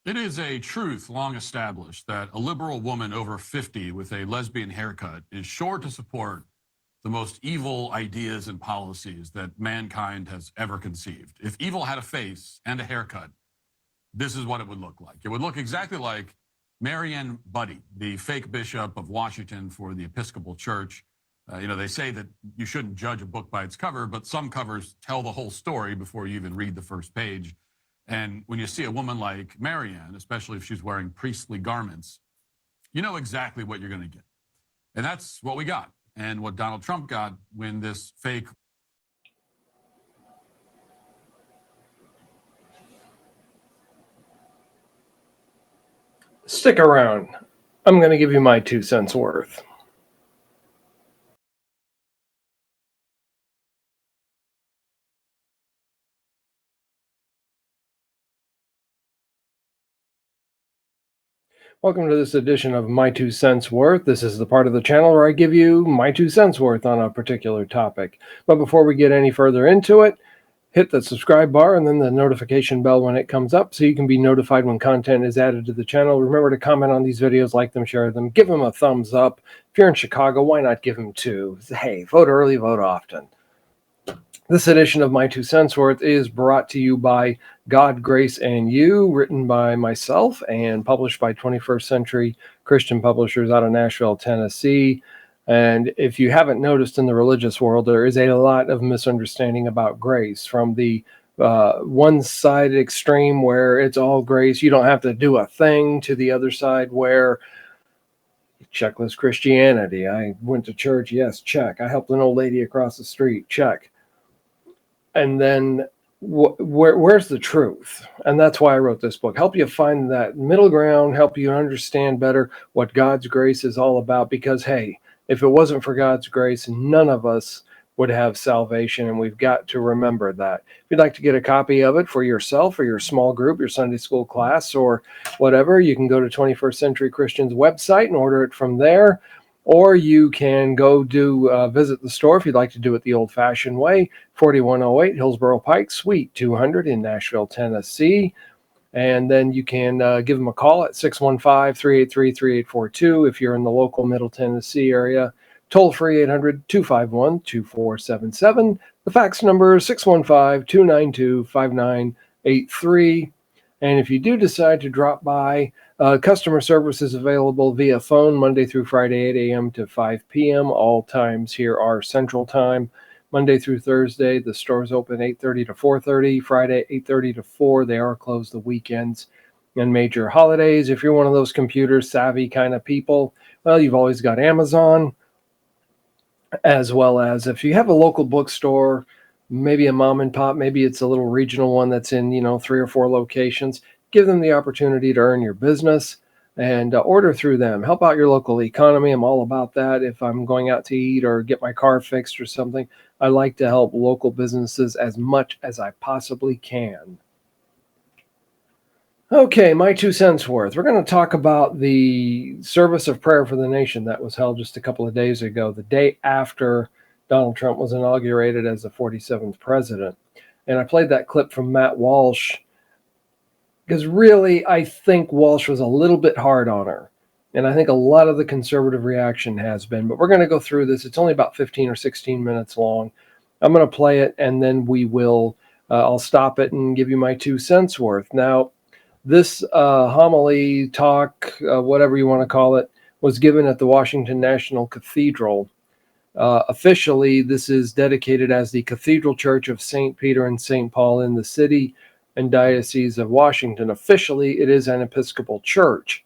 It is a truth long established that a liberal woman over 50 with a lesbian haircut is sure to support the most evil ideas and policies that mankind has ever conceived. If evil had a face and a haircut, this is what it would look like. It would look exactly like Mariann Budde, the fake bishop of Washington for the Episcopal Church. They say that you shouldn't judge a book by its cover, but some covers tell the whole story before you even read the first page. And when you see a woman like Mariann, especially if she's wearing priestly garments, you know exactly what you're going to get. And that's what we got. And what Donald Trump got when this fake. Stick around. I'm going to give you my 2 cents worth. Welcome to this edition of My 2 Cents Worth. This is the part of the channel where I give you my 2 cents worth on a particular topic. But before we get any further into it, hit the subscribe bar and then the notification bell when it comes up so you can be notified when content is added to the channel. Remember to comment on these videos, like them, share them, give them a thumbs up. If you're in Chicago, why not give them 2? Hey, vote early, vote often. This edition of My 2 Cents Worth is brought to you by God, Grace, and You, written by myself and published by 21st Century Christian Publishers out of Nashville, Tennessee. And if you haven't noticed, in the religious world, there is a lot of misunderstanding about grace, from the one-sided extreme where it's all grace, you don't have to do a thing, to the other side where checklist Christianity. I went to church, yes, check. I helped an old lady across the street, check. And then where's the truth? And that's why I wrote this book. Help you find that middle ground, help you understand better what God's grace is all about. Because, hey, if it wasn't for God's grace, none of us would have salvation, and we've got to remember that. If you'd like to get a copy of it for yourself or your small group, your Sunday school class, or whatever, you can go to 21st Century Christian's website and order it from there. Or you can go visit the store if you'd like to do it the old-fashioned way, 4108 Hillsborough Pike, Suite 200 in Nashville, Tennessee. And then you can give them a call at 615-383-3842 if you're in the local Middle Tennessee area. Toll-free 800-251-2477. The fax number is 615-292-5983. And if you do decide to drop by, customer service is available via phone Monday through Friday, 8 a.m. to 5 p.m. All times here are Central Time. Monday through Thursday, the store's open 8:30 to 4:30. Friday, 8:30 to 4. They are closed the weekends and major holidays. If you're one of those computer savvy kind of people, well, you've always got Amazon, as well as if you have a local bookstore, maybe a mom and pop, maybe it's a little regional one that's in, 3 or 4 locations. Give them the opportunity to earn your business and order through them. Help out your local economy. I'm all about that. If I'm going out to eat or get my car fixed or something, I like to help local businesses as much as I possibly can. Okay, my 2 cents worth. We're going to talk about the service of prayer for the nation that was held just a couple of days ago, the day after Donald Trump was inaugurated as the 47th president. And I played that clip from Matt Walsh because really I think Walsh was a little bit hard on her. And I think a lot of the conservative reaction has been. But we're going to go through this. It's only about 15 or 16 minutes long. I'm going to play it, and then I'll stop it and give you my 2 cents worth. Now, this homily, talk, whatever you want to call it, was given at the Washington National Cathedral. Officially, this is dedicated as the Cathedral Church of St. Peter and St. Paul in the city and Diocese of Washington. Officially, it is an Episcopal church,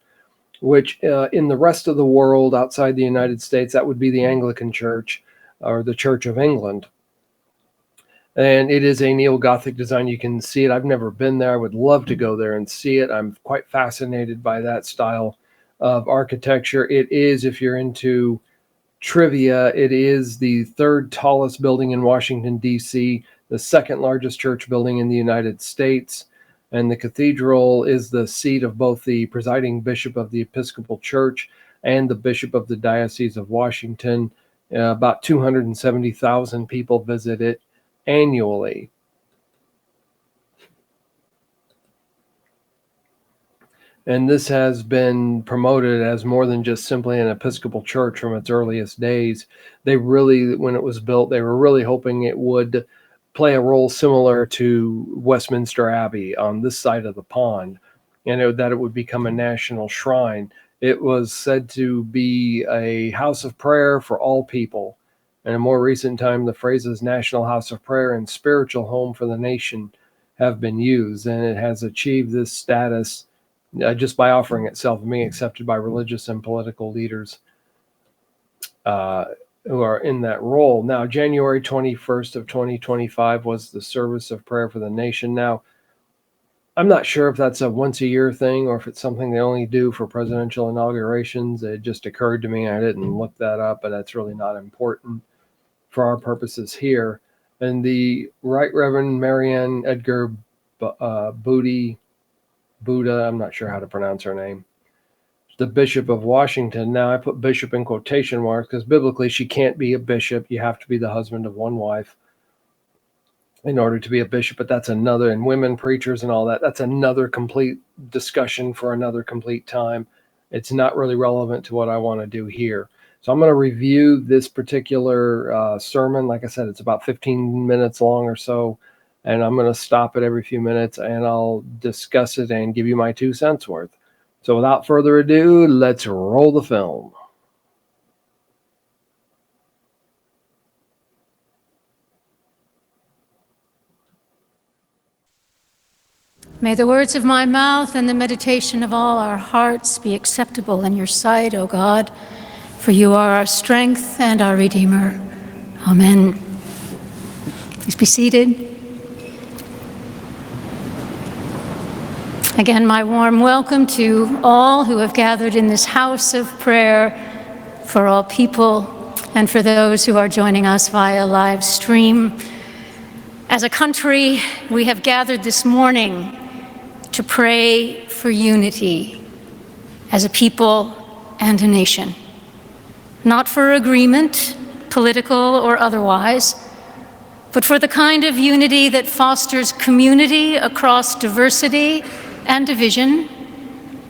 which in the rest of the world outside the United States, that would be the Anglican Church or the Church of England. And it is a neo-Gothic design. You can see it. I've never been there. I would love to go there and see it. I'm quite fascinated by that style of architecture. It is, if you're into trivia, it is the 3rd tallest building in Washington, D.C., the 2nd largest church building in the United States. And the cathedral is the seat of both the presiding bishop of the Episcopal Church and the bishop of the Diocese of Washington. About 270,000 people visit it annually. And this has been promoted as more than just simply an Episcopal church from its earliest days. They really, when it was built, they were really hoping it would play a role similar to Westminster Abbey on this side of the pond, and that it would become a national shrine. It was said to be a house of prayer for all people. And in more recent time, the phrases National House of Prayer and Spiritual Home for the Nation have been used, and it has achieved this status just by offering itself and being accepted by religious and political leaders who are in that role. Now, January 21st of 2025 was the service of prayer for the nation. Now, I'm not sure if that's a once-a-year thing or if it's something they only do for presidential inaugurations. It just occurred to me. I didn't look that up, but that's really not important for our purposes here. And the Right Reverend Mariann Edgar Budde, I'm not sure how to pronounce her name, the Bishop of Washington. Now, I put bishop in quotation marks because biblically she can't be a bishop. You have to be the husband of one wife in order to be a bishop, but that's another, and women preachers and all that, that's another complete discussion for another complete time. It's not really relevant to what I want to do here. So I'm going to review this particular sermon. Like I said, it's about 15 minutes long or so, and I'm going to stop it every few minutes, and I'll discuss it and give you my 2 cents worth. So without further ado, let's roll the film. May the words of my mouth and the meditation of all our hearts be acceptable in your sight, O God, for you are our strength and our Redeemer. Amen. Please be seated. Again, my warm welcome to all who have gathered in this house of prayer for all people and for those who are joining us via live stream. As a country, we have gathered this morning to pray for unity as a people and a nation. Not for agreement, political or otherwise, but for the kind of unity that fosters community across diversity and division,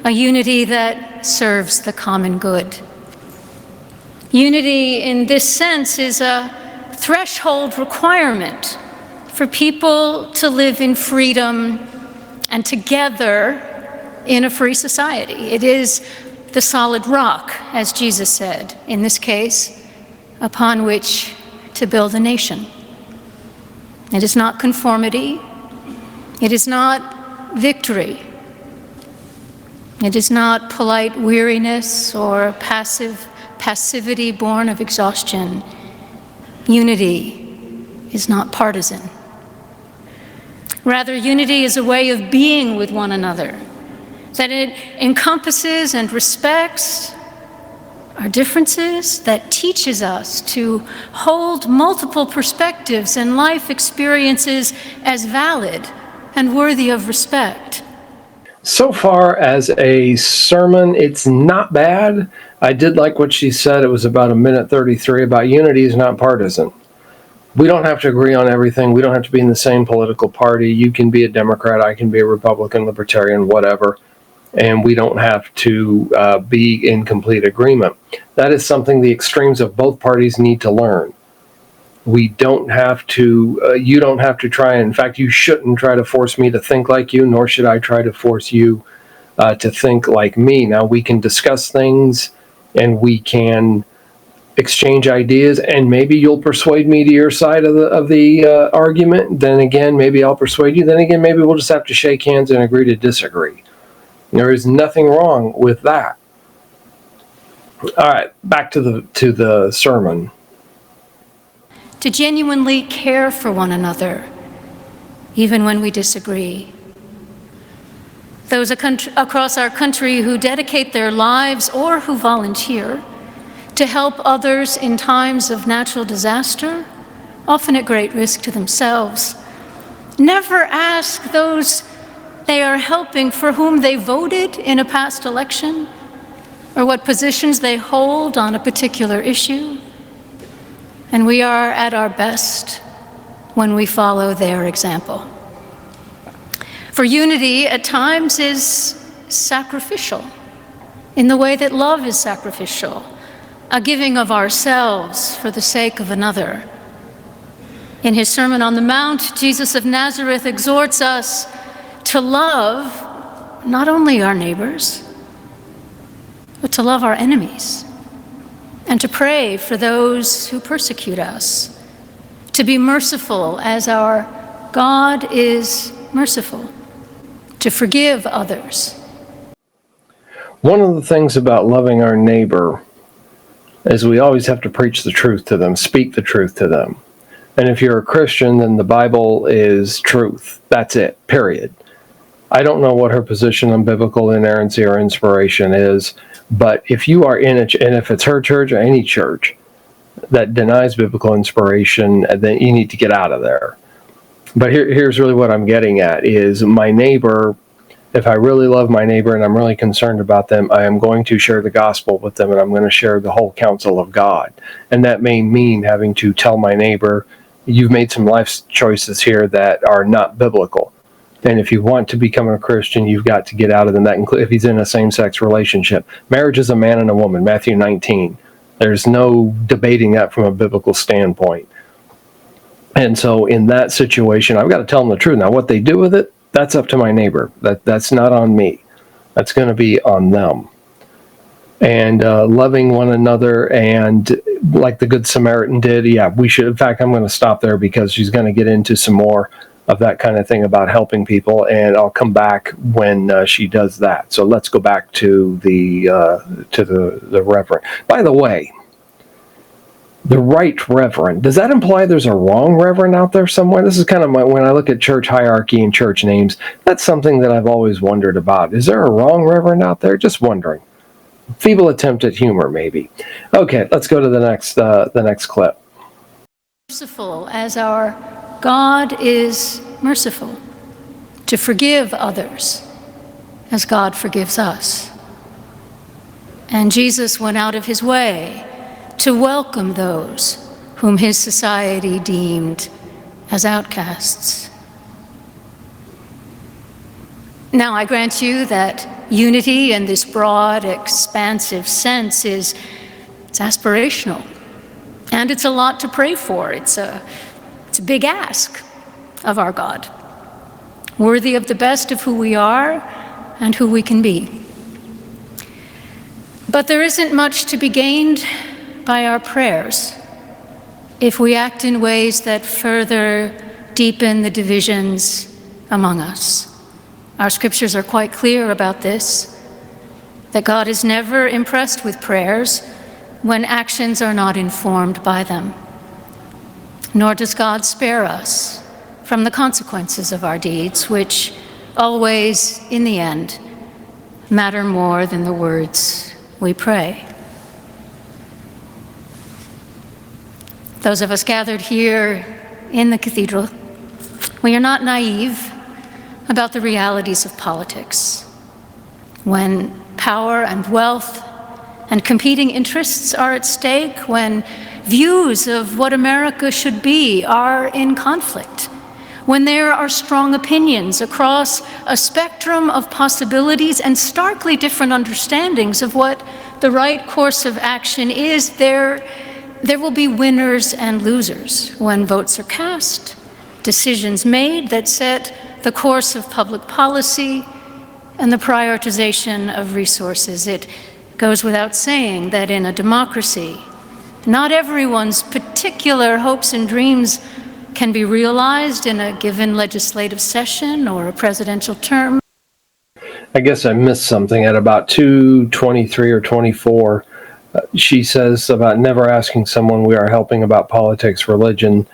a unity that serves the common good. Unity in this sense is a threshold requirement for people to live in freedom and together in a free society. It is the solid rock, as Jesus said, in this case, upon which to build a nation. It is not conformity. It is not victory. It is not polite weariness or passivity born of exhaustion. Unity is not partisan. Rather, unity is a way of being with one another, that it encompasses and respects our differences, that teaches us to hold multiple perspectives and life experiences as valid and worthy of respect. So far as a sermon, it's not bad. I did like what she said. It was about 1:33 about unity is not partisan. We don't have to agree on everything. We don't have to be in the same political party. You can be a Democrat. I can be a Republican, Libertarian, whatever. And we don't have to be in complete agreement. That is something the extremes of both parties need to learn. We don't have to, you don't have to try, in fact, you shouldn't try to force me to think like you, nor should I try to force you to think like me. Now, we can discuss things and we can exchange ideas, and maybe you'll persuade me to your side of the argument. Then again, maybe I'll persuade you. Then again, maybe we'll just have to shake hands and agree to disagree. There is nothing wrong with that. All right, back to the sermon. To genuinely care for one another, even when we disagree. Those across our country who dedicate their lives or who volunteer to help others in times of natural disaster, often at great risk to themselves, never ask those they are helping for whom they voted in a past election or what positions they hold on a particular issue. And we are at our best when we follow their example. For unity at times is sacrificial, in the way that love is sacrificial, a giving of ourselves for the sake of another. In his Sermon on the Mount, Jesus of Nazareth exhorts us to love not only our neighbors, but to love our enemies, and to pray for those who persecute us, to be merciful as our God is merciful, to forgive others. One of the things about loving our neighbor is we always have to preach the truth to them, speak the truth to them. And if you're a Christian, then the Bible is truth. That's it, period. I don't know what her position on biblical inerrancy or inspiration is, but if you are in it, and if it's her church or any church that denies biblical inspiration, then you need to get out of there. But here's really what I'm getting at is my neighbor. If I really love my neighbor and I'm really concerned about them, I am going to share the gospel with them, and I'm going to share the whole counsel of God. And that may mean having to tell my neighbor, you've made some life choices here that are not biblical. And if you want to become a Christian, you've got to get out of them. That includes if he's in a same-sex relationship. Marriage is a man and a woman, Matthew 19. There's no debating that from a biblical standpoint. And so in that situation, I've got to tell them the truth. Now, what they do with it, that's up to my neighbor. That's not on me. That's going to be on them. And loving one another, and like the Good Samaritan did, yeah, we should. In fact, I'm going to stop there because she's going to get into some more of that kind of thing about helping people, and I'll come back when she does that. So let's go back to the reverend. By the way, the right reverend, does that imply there's a wrong reverend out there somewhere? This is kind of when I look at church hierarchy and church names, that's something that I've always wondered about. Is there a wrong reverend out there? Just wondering. Feeble attempt at humor, maybe. Okay, let's go to the next clip. Merciful as our God is merciful, to forgive others as God forgives us. And Jesus went out of his way to welcome those whom his society deemed as outcasts. Now, I grant you that unity in this broad, expansive sense it's aspirational, and it's a lot to pray for. It's a big ask of our God, worthy of the best of who we are and who we can be. But there isn't much to be gained by our prayers if we act in ways that further deepen the divisions among us. Our scriptures are quite clear about this, that God is never impressed with prayers when actions are not informed by them. Nor does God spare us from the consequences of our deeds, which always, in the end, matter more than the words we pray. Those of us gathered here in the cathedral, we are not naive about the realities of politics. When power and wealth and competing interests are at stake, when views of what America should be are in conflict, when there are strong opinions across a spectrum of possibilities and starkly different understandings of what the right course of action is, there will be winners and losers when votes are cast, decisions made that set the course of public policy and the prioritization of resources. It goes without saying that in a democracy, not everyone's particular hopes and dreams can be realized in a given legislative session or a presidential term. I guess I missed something at about 2:23 or 24. She says about never asking someone we are helping about politics, religion.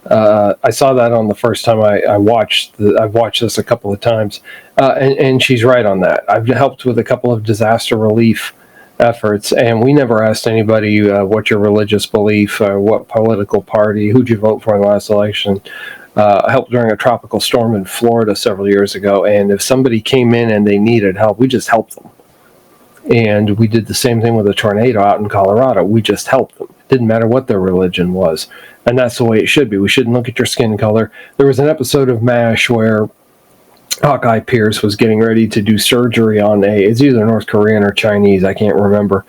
I saw that on the first time I've watched this a couple of times, and she's right on that. I've helped with a couple of disaster relief efforts, and we never asked anybody what your religious belief, what political party, who'd you vote for in the last election. I helped during a tropical storm in Florida several years ago, and if somebody came in and they needed help, we just helped them. And we did the same thing with a tornado out in Colorado. We just helped them. It didn't matter what their religion was. And that's the way it should be. We shouldn't look at your skin color. There was an episode of MASH where Hawkeye Pierce was getting ready to do surgery on it's either North Korean or Chinese, I can't remember.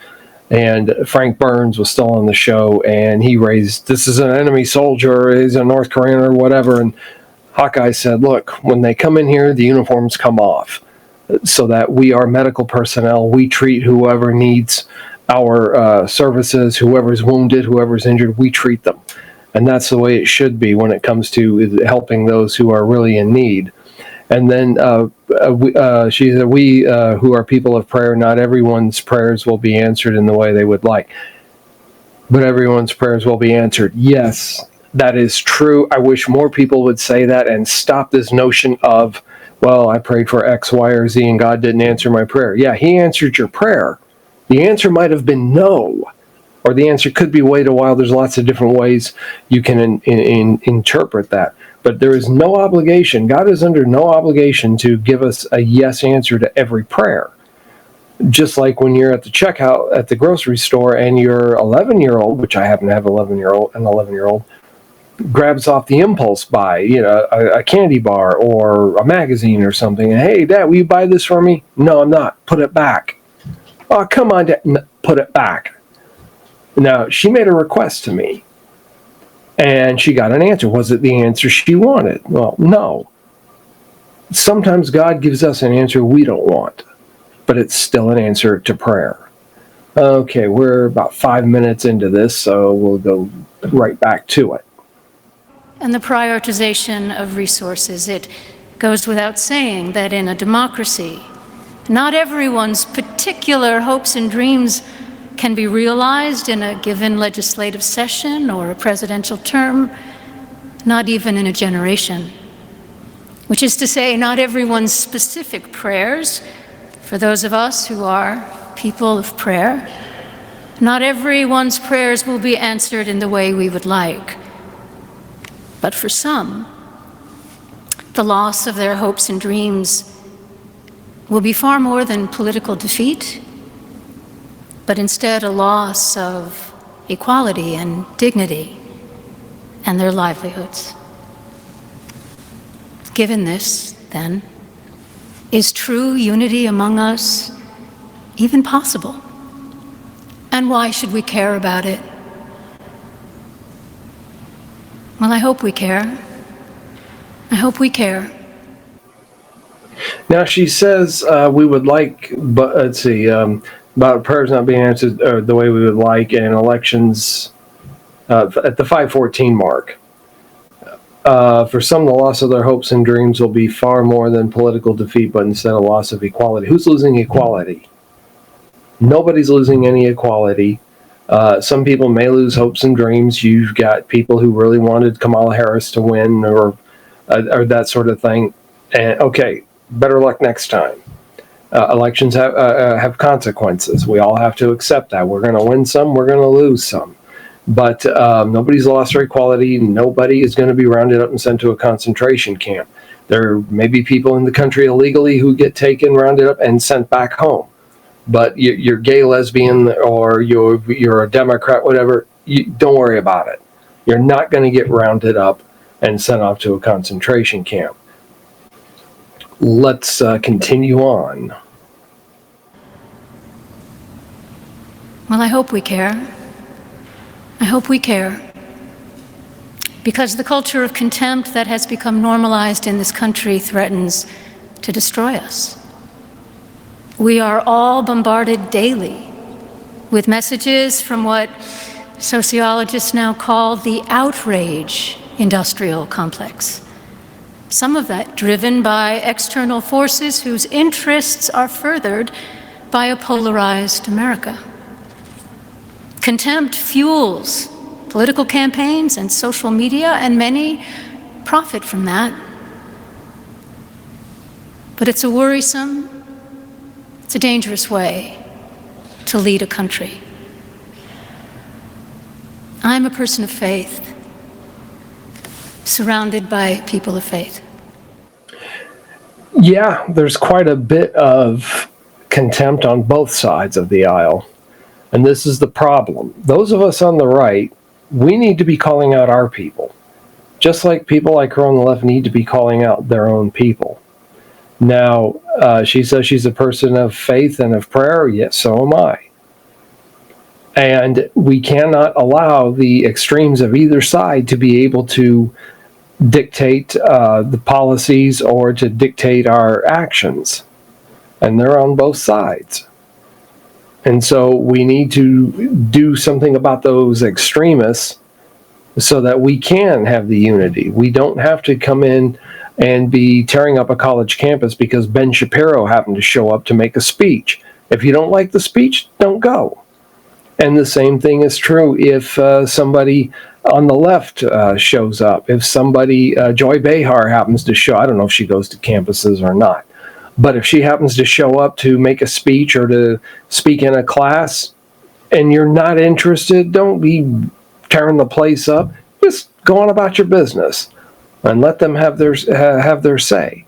And Frank Burns was still on the show, and he raised, this is an enemy soldier, he's a North Korean or whatever. And Hawkeye said, look, when they come in here, the uniforms come off, so that we are medical personnel. We treat whoever needs our services, whoever's wounded, whoever's injured, we treat them. And that's the way it should be when it comes to helping those who are really in need. And then she said, we who are people of prayer, not everyone's prayers will be answered in the way they would like, but everyone's prayers will be answered. Yes, that is true. I wish more people would say that and stop this notion of, well, I prayed for X, Y, or Z and God didn't answer my prayer. Yeah, he answered your prayer. The answer might have been no, or the answer could be wait a while. There's lots of different ways you can interpret that. But there is no obligation. God is under no obligation to give us a yes answer to every prayer. Just like when you're at the checkout at the grocery store and your 11-year-old, which I happen to have an 11-year-old, grabs off the impulse buy, a candy bar or a magazine or something. And, hey, Dad, will you buy this for me? No, I'm not. Put it back. Oh, come on, Dad. Put it back. Now, she made a request to me. And she got an answer. Was it the answer she wanted? Well, no. Sometimes God gives us an answer we don't want, but it's still an answer to prayer. Okay, we're about 5 minutes into this, so we'll go right back to it. And the prioritization of resources. It goes without saying that in a democracy, not everyone's particular hopes and dreams can be realized in a given legislative session or a presidential term, not even in a generation. Which is to say, not everyone's specific prayers, for those of us who are people of prayer, not everyone's prayers will be answered in the way we would like. But for some, the loss of their hopes and dreams will be far more than political defeat, but instead a loss of equality and dignity and their livelihoods. Given this, then, is true unity among us even possible? And why should we care about it? Well, I hope we care. I hope we care. Now she says we would like, but let's see, about prayers not being answered the way we would like, and elections at the 514 mark. For some, the loss of their hopes and dreams will be far more than political defeat, but instead a loss of equality. Who's losing equality? Nobody's losing any equality. Some people may lose hopes and dreams. You've got people who really wanted Kamala Harris to win or that sort of thing. And okay, better luck next time. Elections have consequences. We all have to accept that. We're going to win some, we're going to lose some. But nobody's lost their equality. Nobody is going to be rounded up and sent to a concentration camp. There may be people in the country illegally who get taken, rounded up, and sent back home. But you're gay, lesbian, or you're a Democrat, whatever, don't worry about it. You're not going to get rounded up and sent off to a concentration camp. Let's continue on. Well, I hope we care. I hope we care. Because the culture of contempt that has become normalized in this country threatens to destroy us. We are all bombarded daily with messages from what sociologists now call the outrage industrial complex. Some of that driven by external forces whose interests are furthered by a polarized America. Contempt fuels political campaigns and social media, and many profit from that. But it's a worrisome, it's a dangerous way to lead a country. I'm a person of faith, surrounded by people of faith. Yeah, there's quite a bit of contempt on both sides of the aisle. And this is the problem. Those of us on the right, we need to be calling out our people. Just like people like her on the left need to be calling out their own people. Now, she says she's a person of faith and of prayer. Yes, so am I. And we cannot allow the extremes of either side to be able to dictate the policies or to dictate our actions. And they're on both sides. And so we need to do something about those extremists so that we can have the unity. We don't have to come in and be tearing up a college campus because Ben Shapiro happened to show up to make a speech. If you don't like the speech, don't go. And the same thing is true if somebody on the left shows up. If somebody, Joy Behar happens to show, I don't know if she goes to campuses or not, but if she happens to show up to make a speech or to speak in a class and you're not interested, don't be tearing the place up. Just go on about your business and let them have their say.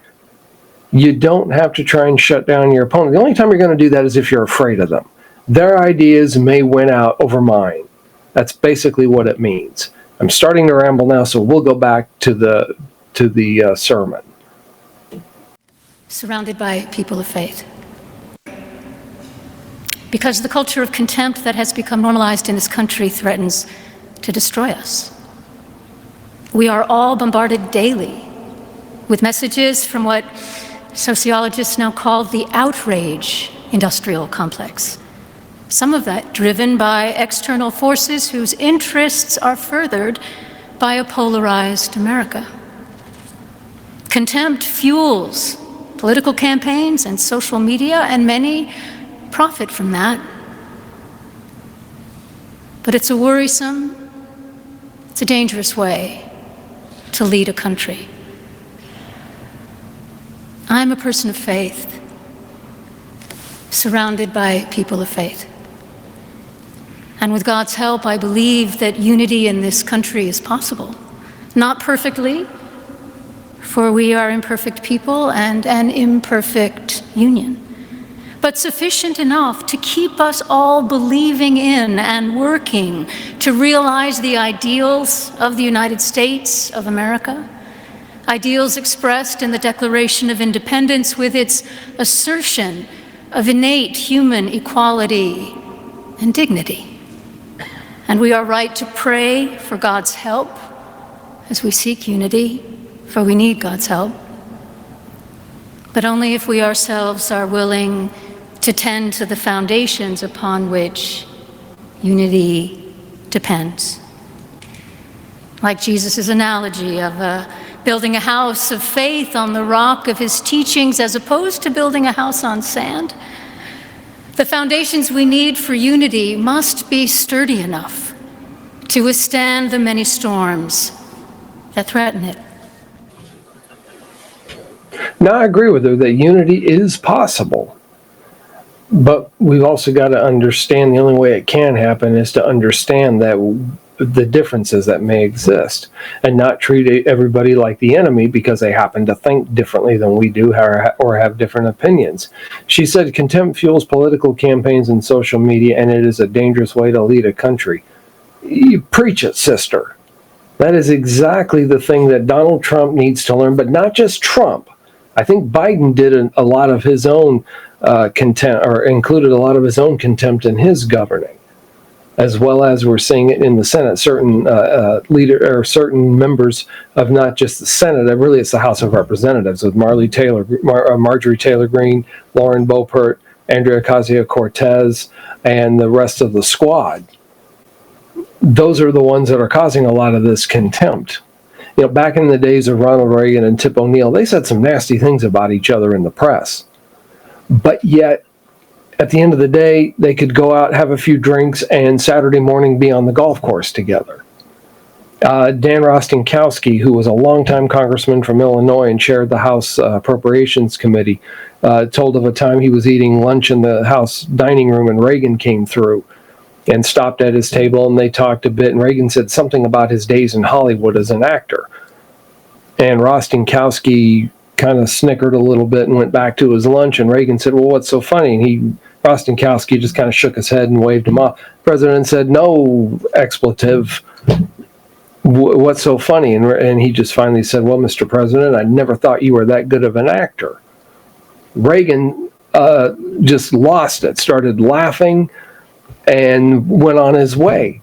You don't have to try and shut down your opponent. The only time you're going to do that is if you're afraid of them. Their ideas may win out over mine. That's basically what it means. I'm starting to ramble now, so we'll go back to the sermon. Surrounded by people of faith. Because the culture of contempt that has become normalized in this country threatens to destroy us. We are all bombarded daily with messages from what sociologists now call the outrage industrial complex. Some of that driven by external forces whose interests are furthered by a polarized America. Contempt fuels political campaigns and social media, and many profit from that. But it's a worrisome, it's a dangerous way to lead a country. I'm a person of faith, surrounded by people of faith. And with God's help, I believe that unity in this country is possible. Not perfectly, for we are imperfect people and an imperfect union, but sufficient enough to keep us all believing in and working to realize the ideals of the United States of America, ideals expressed in the Declaration of Independence with its assertion of innate human equality and dignity. And we are right to pray for God's help as we seek unity, for we need God's help. But only if we ourselves are willing to tend to the foundations upon which unity depends. Like Jesus' analogy of building a house of faith on the rock of his teachings as opposed to building a house on sand, the foundations we need for unity must be sturdy enough to withstand the many storms that threaten it. Now, I agree with her that unity is possible, but we've also got to understand the only way it can happen is to understand that the differences that may exist and not treat everybody like the enemy because they happen to think differently than we do or have different opinions. She said contempt fuels political campaigns and social media, and it is a dangerous way to lead a country. You preach it, sister. That is exactly the thing that Donald Trump needs to learn, but not just Trump. I think Biden did a lot of his own contempt, or included a lot of his own contempt in his governing, as well as we're seeing it in the Senate. Certain certain members of not just the Senate, really it's the House of Representatives, with Marjorie Taylor Greene, Lauren Boebert, Andrea Ocasio-Cortez, and the rest of the squad. Those are the ones that are causing a lot of this contempt. You know, back in the days of Ronald Reagan and Tip O'Neill, they said some nasty things about each other in the press. But yet, at the end of the day, they could go out, have a few drinks, and Saturday morning be on the golf course together. Dan Rostenkowski, who was a longtime congressman from Illinois and chaired the House Appropriations Committee, told of a time he was eating lunch in the House dining room and Reagan came through and stopped at his table, and they talked a bit, and Reagan said something about his days in Hollywood as an actor. And Rostenkowski kind of snickered a little bit and went back to his lunch, and Reagan said, well, what's so funny? And Rostenkowski just kind of shook his head and waved him off. The president said, no expletive. What's so funny? And he just finally said, well, Mr. President, I never thought you were that good of an actor. Reagan just lost it, started laughing, and went on his way.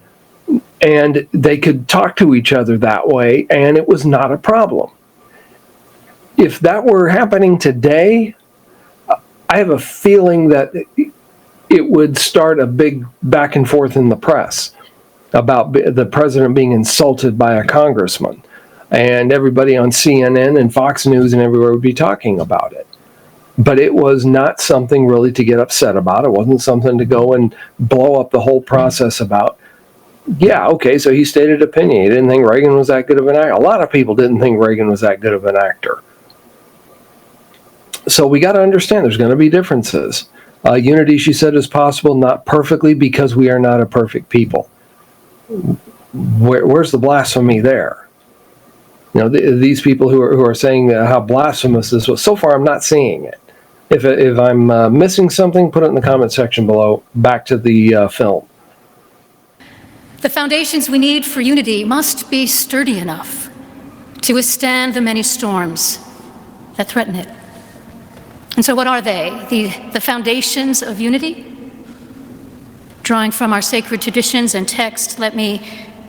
And they could talk to each other that way, and it was not a problem. If that were happening today, I have a feeling that it would start a big back and forth in the press about the president being insulted by a congressman. And everybody on CNN and Fox News and everywhere would be talking about it. But it was not something really to get upset about. It wasn't something to go and blow up the whole process about. Yeah, okay, so he stated opinion. He didn't think Reagan was that good of an actor. A lot of people didn't think Reagan was that good of an actor. So we got to understand there's going to be differences. Unity, she said, is possible, not perfectly, because we are not a perfect people. Where's the blasphemy there? You know, these people who are saying how blasphemous this was, so far I'm not seeing it. If I'm missing something, put it in the comment section below. Back to the film. The foundations we need for unity must be sturdy enough to withstand the many storms that threaten it. And so what are they? The foundations of unity? Drawing from our sacred traditions and text, let me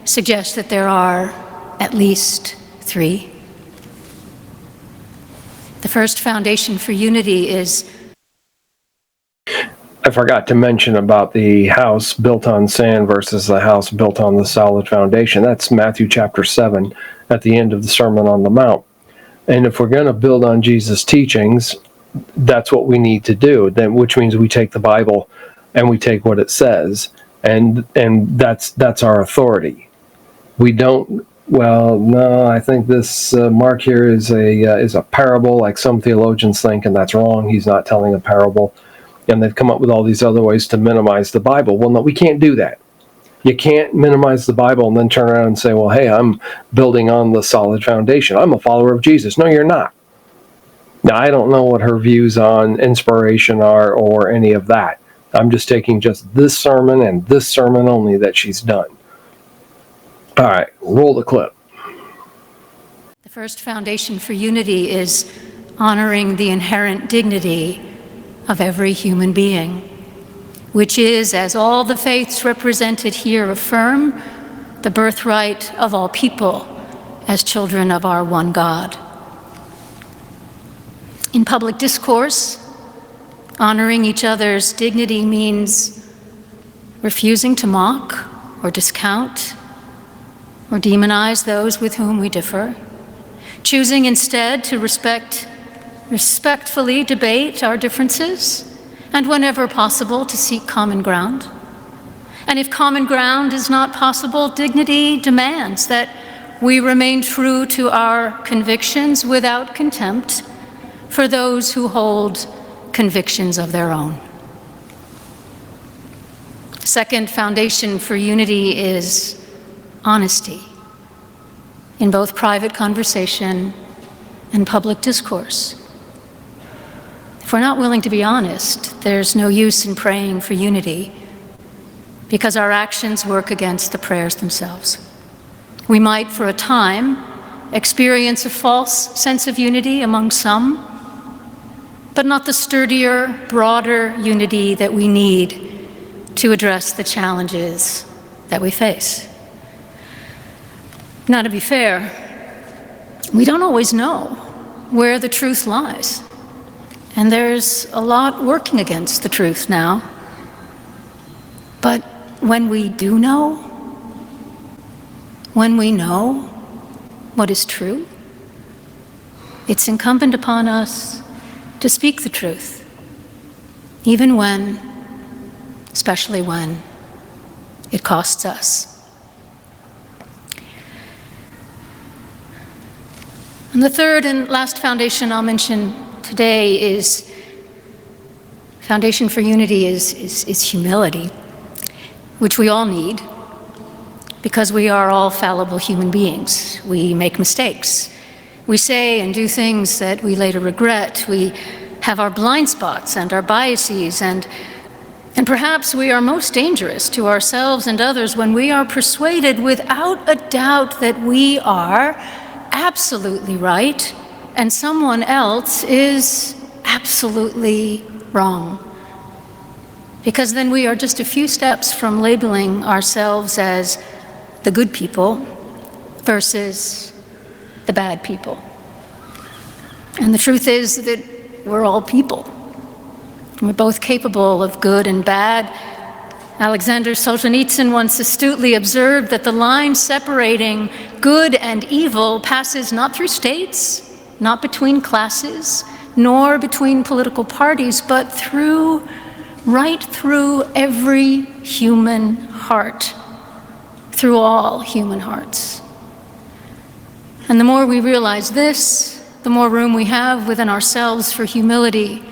suggest that there are at least 3. The first foundation for unity is... I forgot to mention about the house built on sand versus the house built on the solid foundation. That's Matthew chapter 7 at the end of the Sermon on the Mount. And if we're going to build on Jesus' teachings, that's what we need to do, then, which means we take the Bible and we take what it says, and that's our authority. We don't, well, no, I think this Mark here is a parable, like some theologians think, and that's wrong. He's not telling a parable. And they've come up with all these other ways to minimize the Bible. Well, no, we can't do that. You can't minimize the Bible and then turn around and say, well, hey, I'm building on the solid foundation. I'm a follower of Jesus. No, you're not. Now, I don't know what her views on inspiration are or any of that. I'm just taking just this sermon and this sermon only that she's done. All right, roll the clip. The first foundation for unity is honoring the inherent dignity of every human being, which is, as all the faiths represented here affirm, the birthright of all people as children of our one God. In public discourse, honoring each other's dignity means refusing to mock or discount or demonize those with whom we differ, choosing instead to respectfully debate our differences, and whenever possible, to seek common ground. And if common ground is not possible, dignity demands that we remain true to our convictions without contempt for those who hold convictions of their own. Second foundation for unity is honesty in both private conversation and public discourse. If we're not willing to be honest, there's no use in praying for unity, because our actions work against the prayers themselves. We might, for a time, experience a false sense of unity among some, but not the sturdier, broader unity that we need to address the challenges that we face. Now, to be fair, we don't always know where the truth lies. And there's a lot working against the truth now. But when we do know, when we know what is true, it's incumbent upon us to speak the truth, even when, especially when, it costs us. And the third and last foundation I'll mention today is, foundation for unity is humility, which we all need, because we are all fallible human beings. We make mistakes. We say and do things that we later regret. We have our blind spots and our biases, and perhaps we are most dangerous to ourselves and others when we are persuaded without a doubt that we are absolutely right and someone else is absolutely wrong. Because then we are just a few steps from labeling ourselves as the good people versus the bad people. And the truth is that we're all people. We're both capable of good and bad. Alexander Solzhenitsyn once astutely observed that the line separating good and evil passes not through states, not between classes, nor between political parties, but right through every human heart, through all human hearts. And the more we realize this, the more room we have within ourselves for humility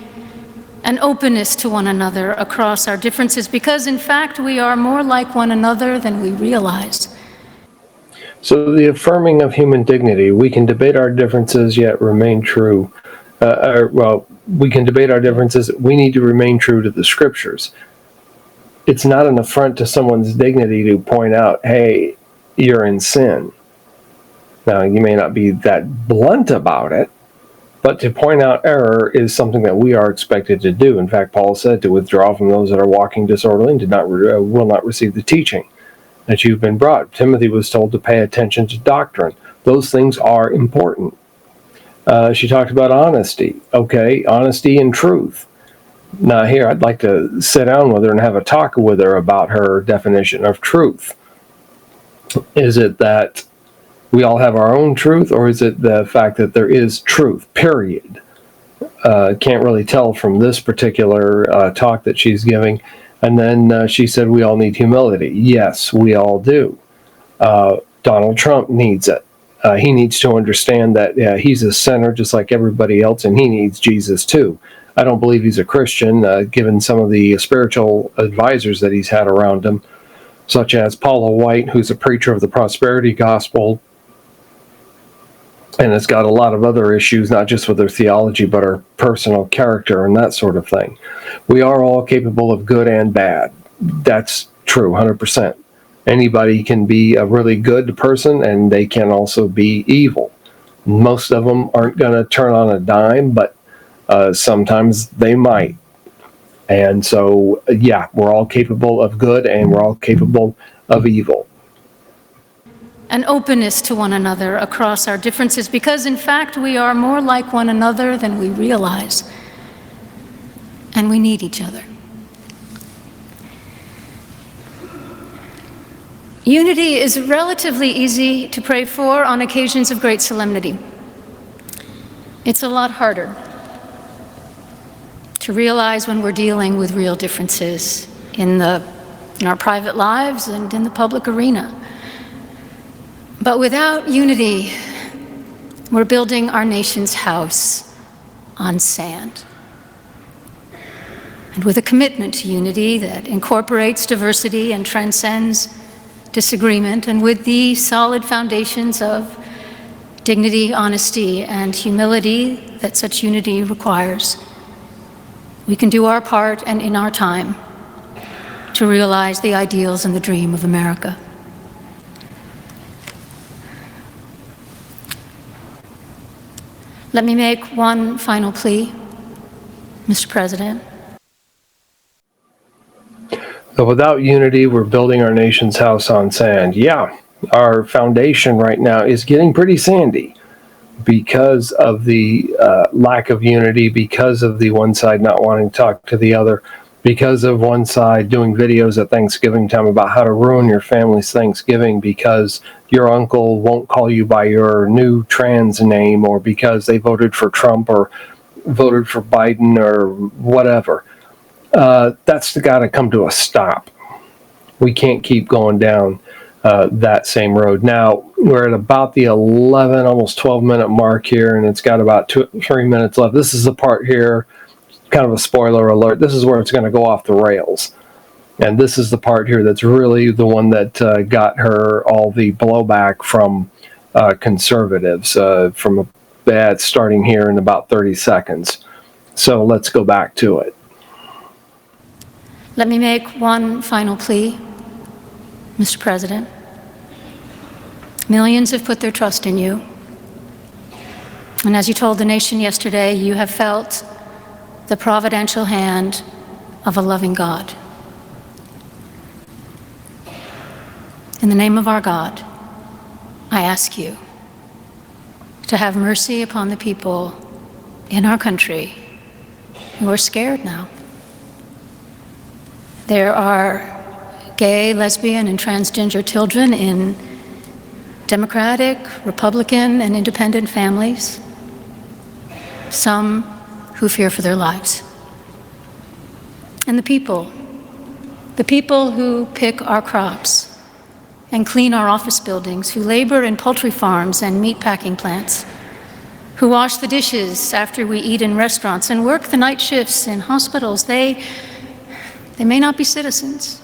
and openness to one another across our differences, because in fact we are more like one another than we realize. So the affirming of human dignity, we can debate our differences yet remain true. We can debate our differences, we need to remain true to the scriptures. It's not an affront to someone's dignity to point out, hey, you're in sin. Now, you may not be that blunt about it, but to point out error is something that we are expected to do. In fact, Paul said to withdraw from those that are walking disorderly and will not receive the teaching that you've been brought. Timothy was told to pay attention to doctrine. Those things are important. She talked about honesty. Okay, honesty and truth. Now here, I'd like to sit down with her and have a talk with her about her definition of truth. Is it that we all have our own truth, or is it the fact that there is truth, period? Can't really tell from this particular talk that she's giving. And then she said we all need humility. Yes, we all do. Donald Trump needs it. He needs to understand that he's a sinner just like everybody else, and he needs Jesus too. I don't believe he's a Christian, given some of the spiritual advisors that he's had around him, such as Paula White, who's a preacher of the prosperity gospel, and has got a lot of other issues, not just with her theology, but her personal character and that sort of thing. We are all capable of good and bad. That's true, 100%. Anybody can be a really good person, and they can also be evil. Most of them aren't going to turn on a dime, but sometimes they might. And so, yeah, we're all capable of good, and we're all capable of evil. An openness to one another across our differences, because in fact we are more like one another than we realize. And we need each other. Unity is relatively easy to pray for on occasions of great solemnity. It's a lot harder to realize when we're dealing with real differences in our private lives and in the public arena. But without unity, we're building our nation's house on sand. And with a commitment to unity that incorporates diversity and transcends disagreement, and with the solid foundations of dignity, honesty, and humility that such unity requires, we can do our part and in our time to realize the ideals and the dream of America. Let me make one final plea, Mr. President. So without unity, we're building our nation's house on sand. Yeah, our foundation right now is getting pretty sandy because of the lack of unity, because of the one side not wanting to talk to the other, because of one side doing videos at Thanksgiving time about how to ruin your family's Thanksgiving because your uncle won't call you by your new trans name, or because they voted for Trump or voted for Biden or whatever. That's got to come to a stop. We can't keep going down that same road. Now, we're at about the 11, almost 12-minute mark here, and it's got about 3 minutes left. This is the part here, kind of a spoiler alert. This is where it's going to go off the rails. And this is the part here that's really the one that got her all the blowback from conservatives from that starting here in about 30 seconds. So let's go back to it. Let me make one final plea, Mr. President. Millions have put their trust in you. And as you told the nation yesterday, you have felt the providential hand of a loving God. In the name of our God, I ask you to have mercy upon the people in our country who are scared now. There are gay, lesbian, and transgender children in Democratic, Republican, and independent families, some who fear for their lives. And the people who pick our crops and clean our office buildings, who labor in poultry farms and meat packing plants, who wash the dishes after we eat in restaurants and work the night shifts in hospitals, they may not be citizens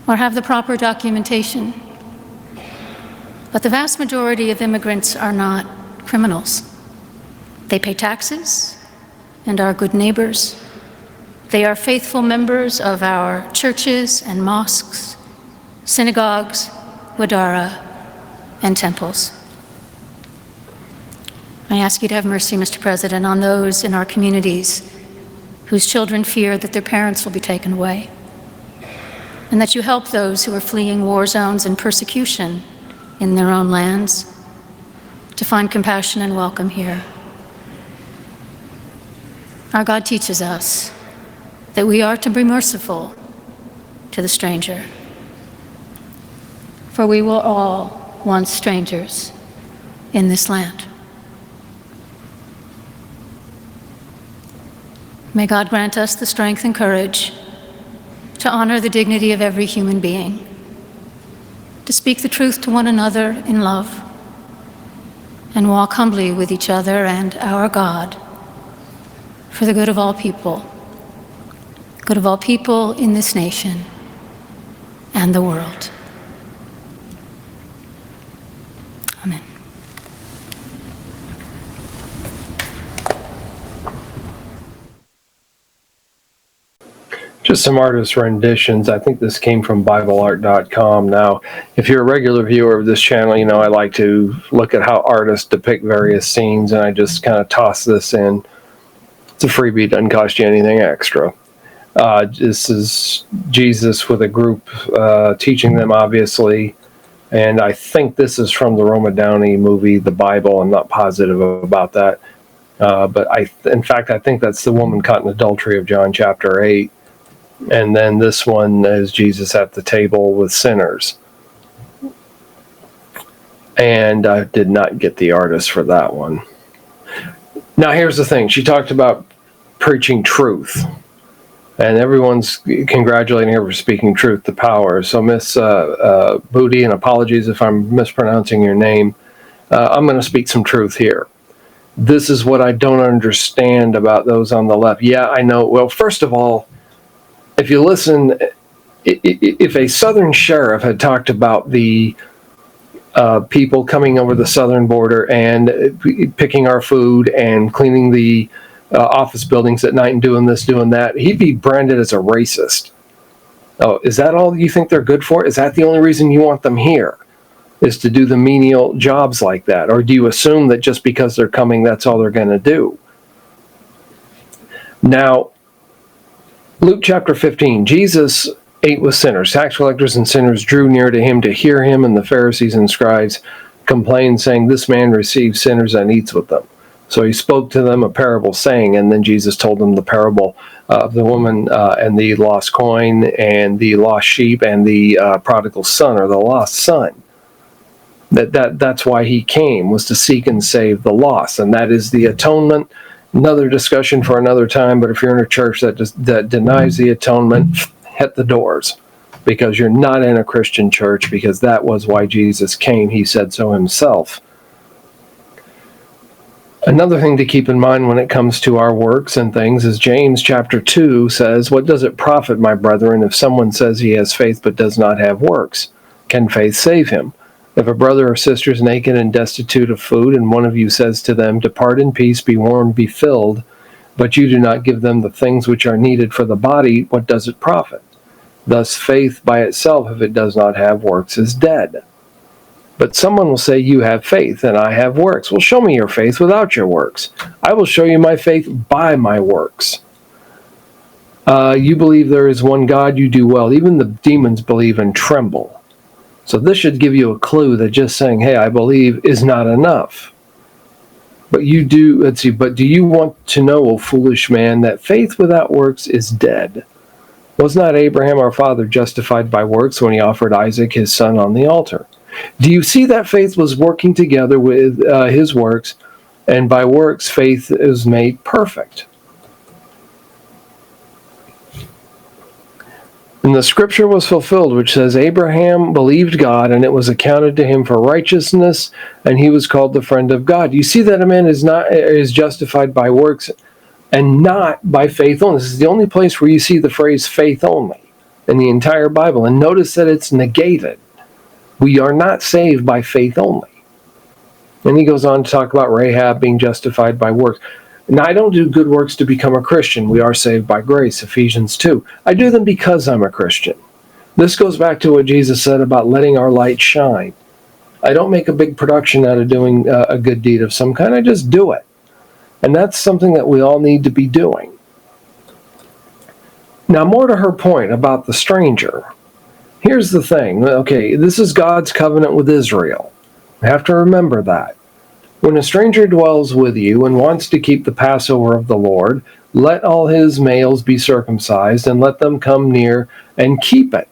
or have the proper documentation, but the vast majority of immigrants are not criminals. They pay taxes and are good neighbors. They are faithful members of our churches and mosques, synagogues, wadara, and temples. I ask you to have mercy, Mr. President, on those in our communities whose children fear that their parents will be taken away, and that you help those who are fleeing war zones and persecution in their own lands to find compassion and welcome here. Our God teaches us that we are to be merciful to the stranger, for we were all once strangers in this land. May God grant us the strength and courage to honor the dignity of every human being, to speak the truth to one another in love, and walk humbly with each other and our God for the good of all people in this nation and the world. Amen. Just some artist renditions. I think this came from BibleArt.com. Now, if you're a regular viewer of this channel, you know I like to look at how artists depict various scenes, and I just kind of toss this in. It's a freebie, doesn't cost you anything extra. This is Jesus with a group teaching them, obviously, and I think this is from the Roma Downey movie, The Bible. I'm not positive about that, but in fact, I think that's the woman caught in adultery of John chapter 8. And then this one is Jesus at the table with sinners. And I did not get the artist for that one. Now, here's the thing. She talked about preaching truth. And everyone's congratulating her for speaking truth to power. So, Miss Budde, and apologies if I'm mispronouncing your name, I'm going to speak some truth here. This is what I don't understand about those on the left. Yeah, I know. Well, first of all, if you listen, if a southern sheriff had talked about the people coming over the southern border and picking our food and cleaning the office buildings at night and doing this, doing that, he'd be branded as a racist. Oh, is that all you think they're good for? Is that the only reason you want them here, is to do the menial jobs like that? Or do you assume that just because they're coming, that's all they're going to do? Now, Luke chapter 15, Jesus ate with sinners. Tax collectors and sinners drew near to him to hear him, and the Pharisees and scribes complained, saying, "This man receives sinners and eats with them." So he spoke to them a parable, saying, and then Jesus told them the parable of the woman and the lost coin and the lost sheep and the prodigal son, or the lost son. That's why he came, was to seek and save the lost, and that is the atonement. Another discussion for another time, but if you're in a church that denies the atonement, hit the doors, because you're not in a Christian church, because that was why Jesus came. He said so himself. Another thing to keep in mind when it comes to our works and things is James chapter 2 says, "What does it profit, my brethren, if someone says he has faith but does not have works? Can faith save him? If a brother or sister is naked and destitute of food, and one of you says to them, 'Depart in peace, be warmed, be filled,' but you do not give them the things which are needed for the body, what does it profit? Thus faith by itself, if it does not have works, is dead." But someone will say, you have faith and I have works. Well, show me your faith without your works. I will show you my faith by my works. You believe there is one God, you do well. Even the demons believe and tremble. So this should give you a clue that just saying, hey, I believe is not enough. But but do you want to know, O foolish man, that faith without works is dead? Was not Abraham our father justified by works when he offered Isaac his son on the altar? Do you see that faith was working together with his works, and by works faith is made perfect? And the scripture was fulfilled, which says, Abraham believed God, and it was accounted to him for righteousness, and he was called the friend of God. You see that a man is justified by works and not by faith only. This is the only place where you see the phrase faith only in the entire Bible. And notice that it's negated. We are not saved by faith only. And he goes on to talk about Rahab being justified by works. Now, I don't do good works to become a Christian. We are saved by grace, Ephesians 2. I do them because I'm a Christian. This goes back to what Jesus said about letting our light shine. I don't make a big production out of doing a good deed of some kind. I just do it. And that's something that we all need to be doing. Now, more to her point about the stranger. Here's the thing. Okay, this is God's covenant with Israel. We have to remember that. When a stranger dwells with you and wants to keep the Passover of the Lord, let all his males be circumcised, and let them come near and keep it.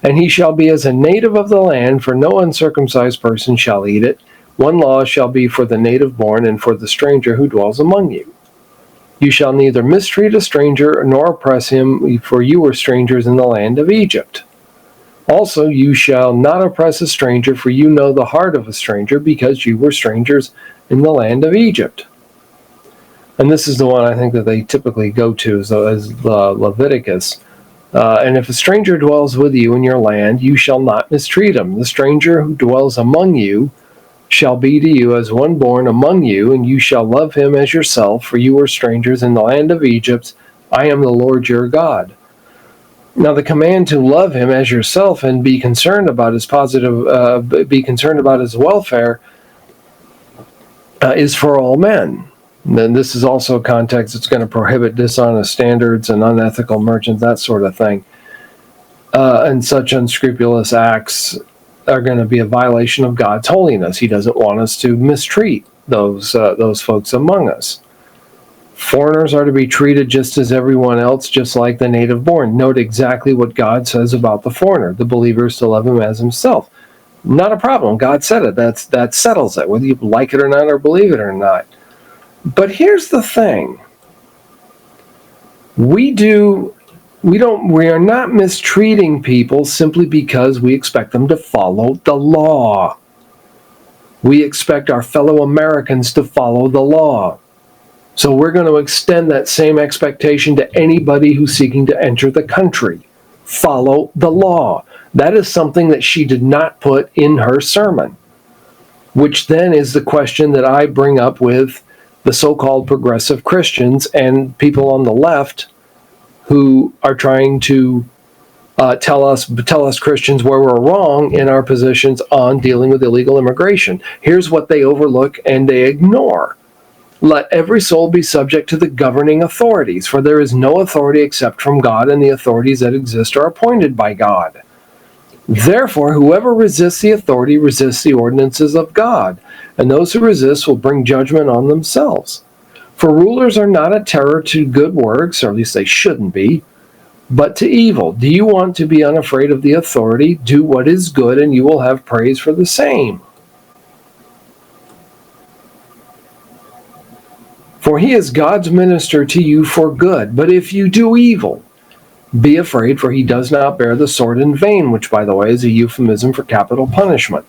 And he shall be as a native of the land, for no uncircumcised person shall eat it. One law shall be for the native born and for the stranger who dwells among you. You shall neither mistreat a stranger nor oppress him, for you were strangers in the land of Egypt. Also, you shall not oppress a stranger, for you know the heart of a stranger, because you were strangers in the land of Egypt. And this is the one I think that they typically go to as Leviticus. And if a stranger dwells with you in your land, you shall not mistreat him. The stranger who dwells among you shall be to you as one born among you, and you shall love him as yourself, for you were strangers in the land of Egypt. I am the Lord your God. Now, the command to love him as yourself and be concerned about his welfare is for all men. And then this is also a context that's going to prohibit dishonest standards and unethical merchants, that sort of thing. And such unscrupulous acts are going to be a violation of God's holiness. He doesn't want us to mistreat those folks among us. Foreigners are to be treated just as everyone else, just like the native born. Note exactly what God says about the foreigner. The believer is to love him as himself. Not a problem. God said it. That settles it, whether you like it or not or believe it or not. But here's the thing. We are not mistreating people simply because we expect them to follow the law. We expect our fellow Americans to follow the law. So we're going to extend that same expectation to anybody who's seeking to enter the country. Follow the law. That is something that she did not put in her sermon, which then is the question that I bring up with the so-called progressive Christians and people on the left who are trying to tell us Christians where we're wrong in our positions on dealing with illegal immigration. Here's what they overlook and they ignore. Let every soul be subject to the governing authorities, for there is no authority except from God, and the authorities that exist are appointed by God. Therefore, whoever resists the authority resists the ordinances of God, and those who resist will bring judgment on themselves. For rulers are not a terror to good works, or at least they shouldn't be, but to evil. Do you want to be unafraid of the authority? Do what is good, and you will have praise for the same. For he is God's minister to you for good. But if you do evil, be afraid, for he does not bear the sword in vain, which, by the way, is a euphemism for capital punishment.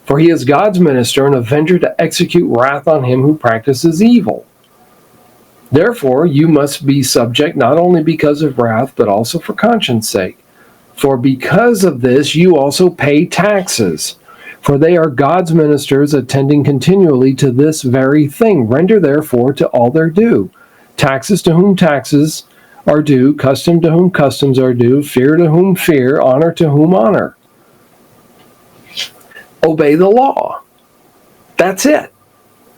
For he is God's minister, an avenger to execute wrath on him who practices evil. Therefore, you must be subject not only because of wrath, but also for conscience sake. For because of this, you also pay taxes. For they are God's ministers, attending continually to this very thing. Render therefore to all their due. Taxes to whom taxes are due, custom to whom customs are due, fear to whom fear, honor to whom honor. obey the law. That's it.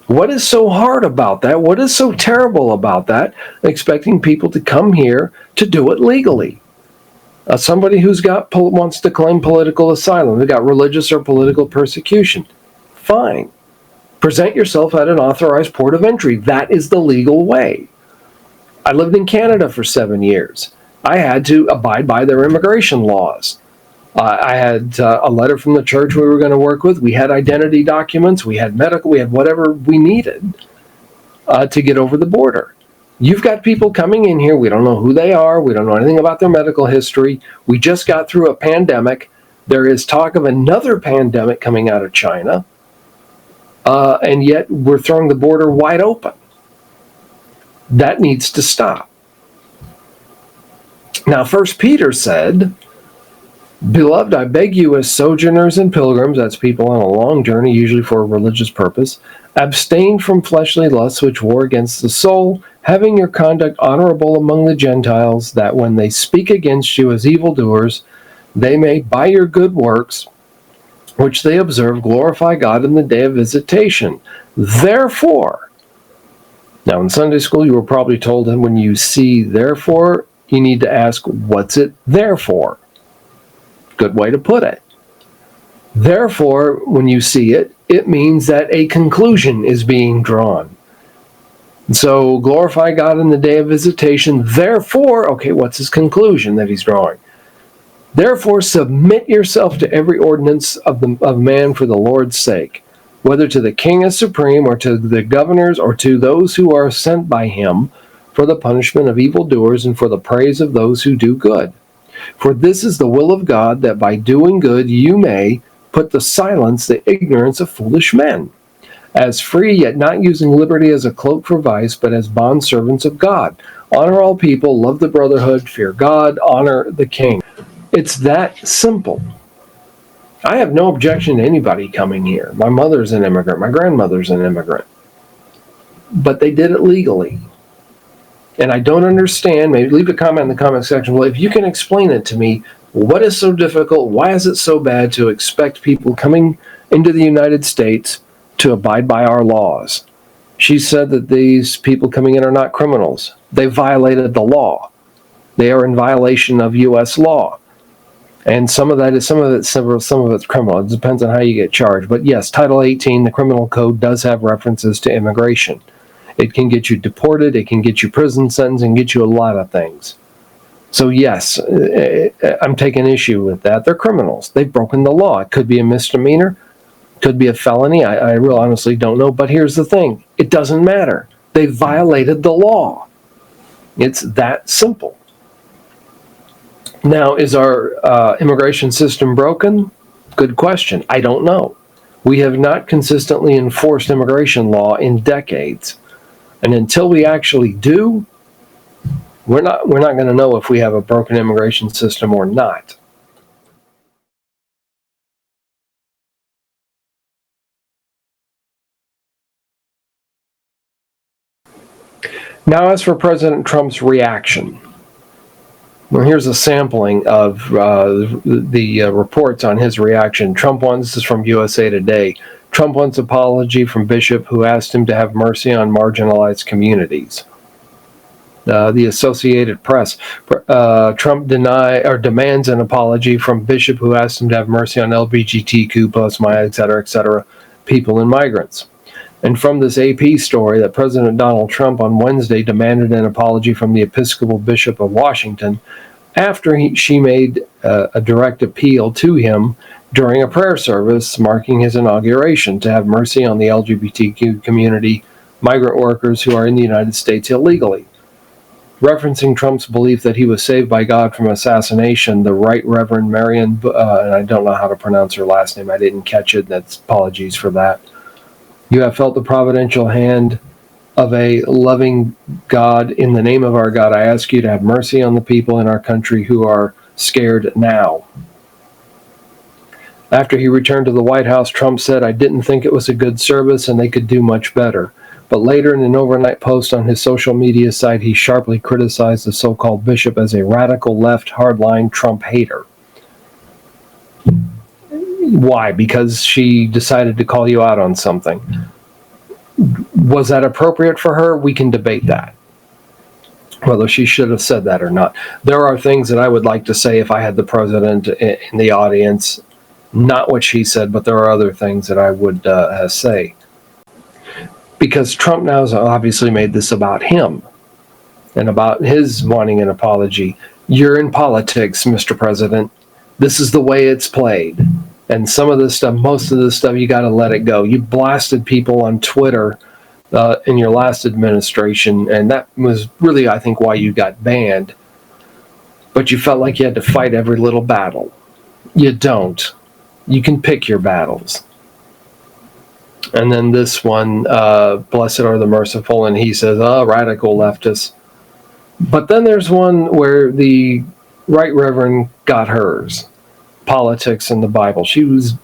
What is so hard about that? What is so terrible about that? Expecting people to come here to do it legally. Somebody who's wants to claim political asylum, who got religious or political persecution, fine. Present yourself at an authorized port of entry. That is the legal way. I lived in Canada for 7 years. I had to abide by their immigration laws. I had a letter from the church we were going to work with. We had identity documents. We had medical. We had whatever we needed to get over the border. You've got people coming in here. We don't know who they are. We don't know anything about their medical history. We just got through a pandemic. There is talk of another pandemic coming out of China. And yet we're throwing the border wide open. That needs to stop. Now, 1 Peter said, "Beloved, I beg you as sojourners and pilgrims," that's people on a long journey, usually for a religious purpose, "abstain from fleshly lusts which war against the soul, having your conduct honorable among the Gentiles, that when they speak against you as evildoers, they may, by your good works, which they observe, glorify God in the day of visitation. Therefore," now in Sunday school you were probably told that when you see "therefore," you need to ask, what's it there for? Good way to put it. Therefore, when you see it, it means that a conclusion is being drawn. So, glorify God in the day of visitation. Therefore, okay, what's his conclusion that he's drawing? Therefore, submit yourself to every ordinance of man for the Lord's sake, whether to the king as supreme, or to the governors, or to those who are sent by him, for the punishment of evildoers and for the praise of those who do good. For this is the will of God, that by doing good you may put to silence the ignorance of foolish men. As free, yet not using liberty as a cloak for vice, but as bondservants of God. Honor all people, love the brotherhood, fear God, honor the king. It's that simple. I have no objection to anybody coming here. My mother's an immigrant. My grandmother's an immigrant. But they did it legally. And I don't understand. Maybe leave a comment in the comment section. Well, if you can explain it to me, what is so difficult? Why is it so bad to expect people coming into the United States to abide by our laws? She said that these people coming in are not criminals. They violated the law. They are in violation of U.S. law. And some of it's criminal. It depends on how you get charged. But yes, Title 18, the criminal code, does have references to immigration. It can get you deported, it can get you prison sentence, and get you a lot of things. So yes, I'm taking issue with that. They're criminals. They've broken the law. It could be a misdemeanor, could be a felony. I really honestly don't know. But here's the thing. It doesn't matter. They violated the law. It's that simple. Now, is our immigration system broken? Good question. I don't know. We have not consistently enforced immigration law in decades. And until we actually do, we're not going to know if we have a broken immigration system or not. Now, as for President Trump's reaction, well, here's a sampling of the reports on his reaction. This is from USA Today. Trump wants apology from bishop who asked him to have mercy on marginalized communities. The Associated Press. Trump demands an apology from bishop who asked him to have mercy on LGBTQ plus, etc., people and migrants. And from this AP story that President Donald Trump on Wednesday demanded an apology from the Episcopal Bishop of Washington after she made a direct appeal to him during a prayer service marking his inauguration to have mercy on the LGBTQ community, migrant workers who are in the United States illegally. Referencing Trump's belief that he was saved by God from assassination, the Right Reverend Mariann, and I don't know how to pronounce her last name, I didn't catch it, that's apologies for that. You have felt the providential hand of a loving God. In the name of our God, I ask you to have mercy on the people in our country who are scared now. After he returned to the White House, Trump said, I didn't think it was a good service and they could do much better. But later in an overnight post on his social media site, he sharply criticized the so-called bishop as a radical left hardline Trump hater. Why? Because she decided to call you out on something. Was that appropriate for her? We can debate that, whether she should have said that or not. There are things that I would like to say if I had the president in the audience. Not what she said, but there are other things that I would say. Because Trump now has obviously made this about him and about his wanting an apology. You're in politics, Mr. President. This is the way it's played. And some of this stuff, most of this stuff, you got to let it go. You blasted people on Twitter in your last administration, and that was really, I think, why you got banned. But you felt like you had to fight every little battle. You don't. You can pick your battles. And then this one, blessed are the merciful, and he says, radical leftists. But then there's one where the Right Reverend got hers. Politics and the Bible. She was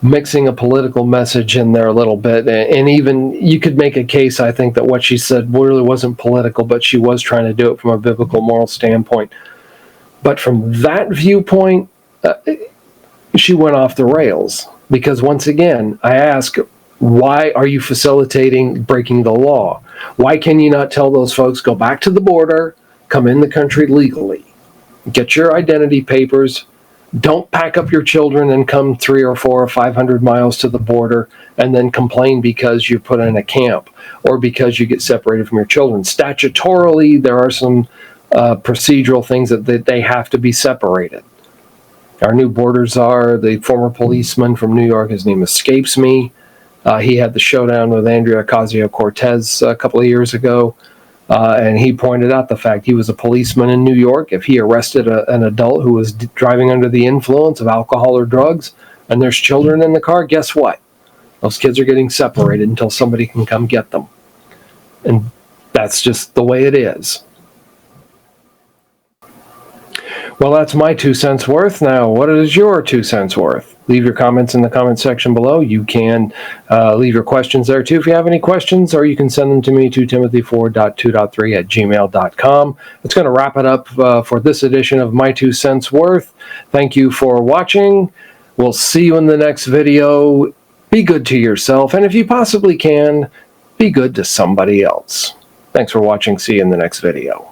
mixing a political message in there a little bit, and even you could make a case, I think, that what she said really wasn't political, but she was trying to do it from a biblical moral standpoint. But from that viewpoint, she went off the rails, because once again, I ask, why are you facilitating breaking the law? Why can you not tell those folks, go back to the border, come in the country legally, get your identity papers, don't pack up your children and come 300 or 400 or 500 miles to the border and then complain because you put in a camp or because you get separated from your children. Statutorily, there are some procedural things that they have to be separated. Our new border czar, the former policeman from New York, his name escapes me. He had the showdown with Andrea Ocasio-Cortez a couple of years ago, and he pointed out the fact he was a policeman in New York. If he arrested an adult who was driving under the influence of alcohol or drugs, and there's children in the car, guess what? Those kids are getting separated until somebody can come get them. And that's just the way it is. Well, that's my 2 cents worth. Now, what is your 2 cents worth? Leave your comments in the comment section below. You can leave your questions there too if you have any questions, or you can send them to me to timothy4.2.3@gmail.com. That's going to wrap it up for this edition of My 2 Cents Worth. Thank you for watching. We'll see you in the next video. Be good to yourself, and if you possibly can, be good to somebody else. Thanks for watching. See you in the next video.